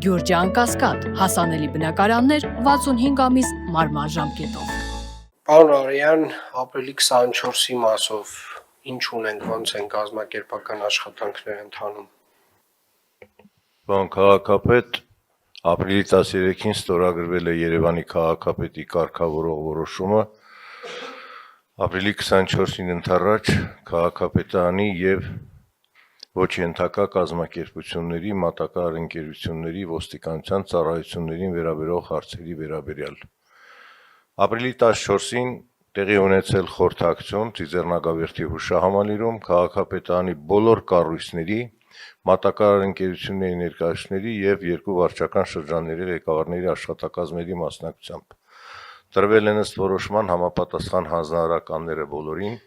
Գյուրջան Կասկադ, հասանելի բնակարաններ 65 ամիս մարման ժամկետով։ Պարոն Արոյան, ապրիլի 24-ի մասով ինչ ունենք, ոնց են կազմակերպական աշխատանքներ ընթանում։ Պարոն քաղաքապետ, ապրիլի 13-ին ստորագրվել է Երևանի քաղաքապետի կարգավորող որոշումը ապրիլի 24-ին ընդառաջ քաղաքապետարանի եւ ոչ ենթակա կազմակերպությունների, մատակարար ընկերությունների, ոստիկանության ծառայություններին վերաբերող հարցերի վերաբերյալ։ Ապրիլի 14-ին տեղի ունեցել խորհրդակցություն Ծիծեռնագավերթի հուշահամալիրում քաղաքապետարանի բոլոր կառույցների, մատակարար ընկերությունների ներկայացուցիչների եւ երկու վարչական շրջանների ղեկավարների աշխատակազմերի մասնակցությամբ։ Տրվել են ըստ որոշման համապատասխան հանձնարարականները բոլորին,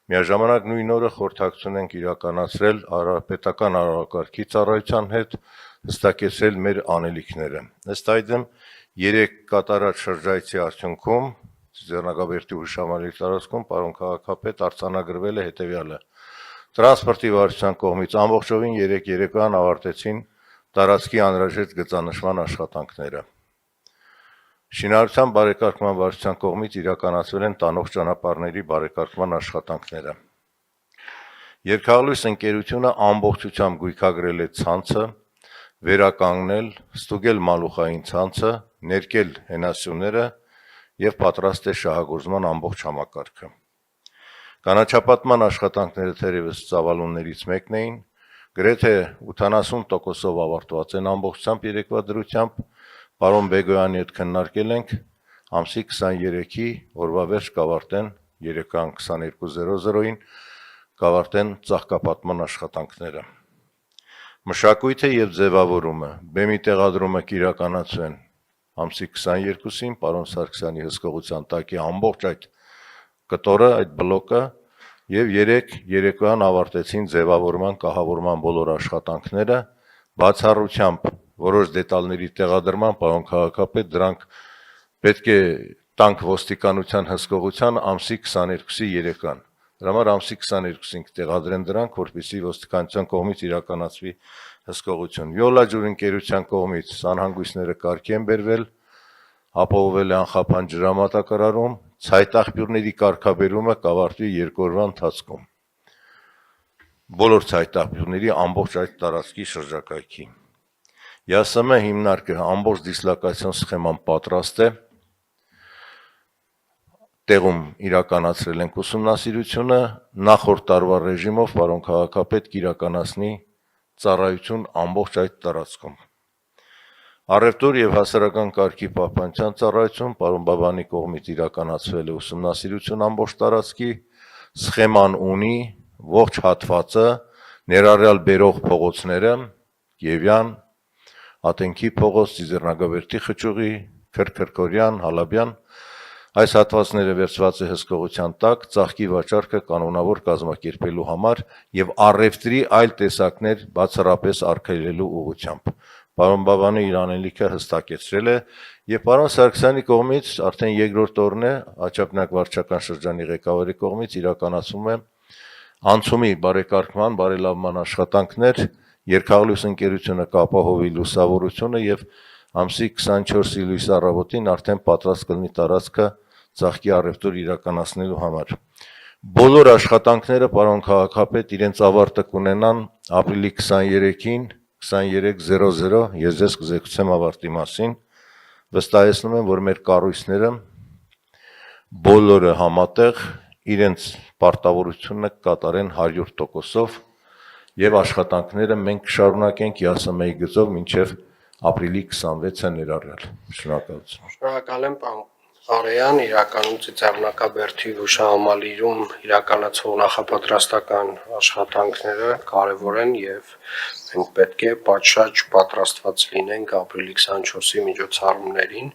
միաժամանակ նույն օրը խորհրդակցություն ենք իրականացրել պետական արարողակարգի ծառայության հետ, հստակեցրել մեր անելիքները։ Ըստ այդմ 3 կատարած շրջայցի արդյունքում Ծիծեռնագավերթի հուշահամալիրի տարածքում պարոն քաղաքապետ արձանագրվել է հետևյալը. Տրանսպորտի վարչության կողմից ամբողջովին 3 երեկոյան ավարտեցին տարածքի անհրաժեշտ գծանշման աշխատանքները։ Շինարարության բարեկարգման վարչության կողմից իրականացվել են տանող ճանապարհների բարեկարգման աշխատանքները։ Երկհաղլույս ընկերությունը ամբողջությամբ գույքագրել է ցանցը, վերականգնել, ստուգել մալուխային ցանցը, ներկել հենասյուները եւ պատրաստ է շահագործման ամբողջ համակարգը։ Կանաչապատման աշխատանքները թերևս ծավալուններից մեկն էին, գրեթե 80%-ով ավարտված են ամբողջությամբ երեկվա դրությամբ, պարոն Բեգոյանի հետ քննարկել ենք, ամսի 23-ի օրվա վերջ կավարտեն երեկոյան 22:00-ին կավարտեն ծաղկապատման աշխատանքները։ Մշակույթը եւ ձևավորումը, բեմի տեղադրումը կիրականացվեն ամսի 22-ին պարոն Սարգսյանի հսկողության տակ է ամբողջ այդ կտորը, այդ բլոկը եւ 3 երեկոյան ավարտեցին ձևավորման, կահավորման բոլոր աշխատանքները, բացառությամբ որոշ դետալների տեղադրման, պարոն քաղաքապետ, դրանք պետք է տանք ոստիկանության հսկողության ամսի 22-ի երեկոյան։ Դրա համար ամսի 22-ին կտեղադրեն դրանք, որպեսզի ոստիկանության կողմից իրականացվի հսկողություն։ Յոլաջուր ընկերության կողմից անհանգույցները կարգի են բերվել, ապահովել է անխափան ջրամատակարարում, ցայտաղբյուրների կարգաբերումը կավարտվի 2 օրվա ընթացքում։ Բոլոր ցայտաղբյուրների ամբողջ այդ տարածքի շրջակայքի։ ԵԱՍՄ հիմնարկը ամբողջ դիսլոկացիոն սխեման պատրաստ է, տեղում իրականացրել ենք ուսումնասիրությունը, նախորդ տարվա ռեժիմով պարոն քաղաքապետ կիրականացնի ծառայություն ամբողջ այդ տարածքում։ Առևտուր եւ հասարակական կարգի պահպանության ծառայություն պարոն Բաբանի կողմից իրականացվել է ուսումնասիրություն ամբողջ տարածքի, սխեման ունի ողջ հատվածը, ներառյալ բերող փողոցները, Կիևյան, Ատենքի փողոց, Ծիծեռնագավերթի խճուղի, Քրքրքորյան, Հալաբյան, այս հատվածները վերցված է հսկողության տակ ծաղկի վաճառքը կանոնավոր կազմակերպելու համար եւ առևտրի այլ տեսակներ բացառապես արգելելու ուղղությամբ։ Պարոն Բաբանը իր անելիքը հստակեցրել է եւ պարոն Սարգսյանի կողմից արդեն երկրորդ օրն է Աչափնյակ վարչական շրջանի ղեկավարի կողմից իրականացվում է անցումի բարեկարգման, բարելավման աշխատանքներ, երկհաղլույս ընկերությունը կապահովի լուսավորությունը եւ ամսի 24-ի լույս առավոտին արդեն պատրաստ կլինի տարածքը ծաղկի առևտուր իրականացնելու համար։ Բոլոր աշխատանքները պարոն քաղաքապետ իրենց ավարտը կունենան ապրիլի 23-ին 23:00 ես ձեզ կզեկուցեմ ավարտի մասին, վստահեցնում եմ, որ մեր կառույցները բոլորը համատեղ իրենց պարտավորությունը կկատարեն 100%-ով եւ աշխատանքները մենք կշարունակենք ԵԱՍՄ-ի գծով մինչեւ ապրիլի 26-ը ներառյալ։ Շնորհակալություն։ Շնորհակալ եմ, պարոն Արոյան, իրականում Ծիծեռնագավերթի հուշահամալիրում իրականացվող նախապատրաստական աշխատանքները կարևոր են եւ մենք պետք է պատշաճ պատրաստված լինենք ապրիլի 24-ի միջոցառումներին։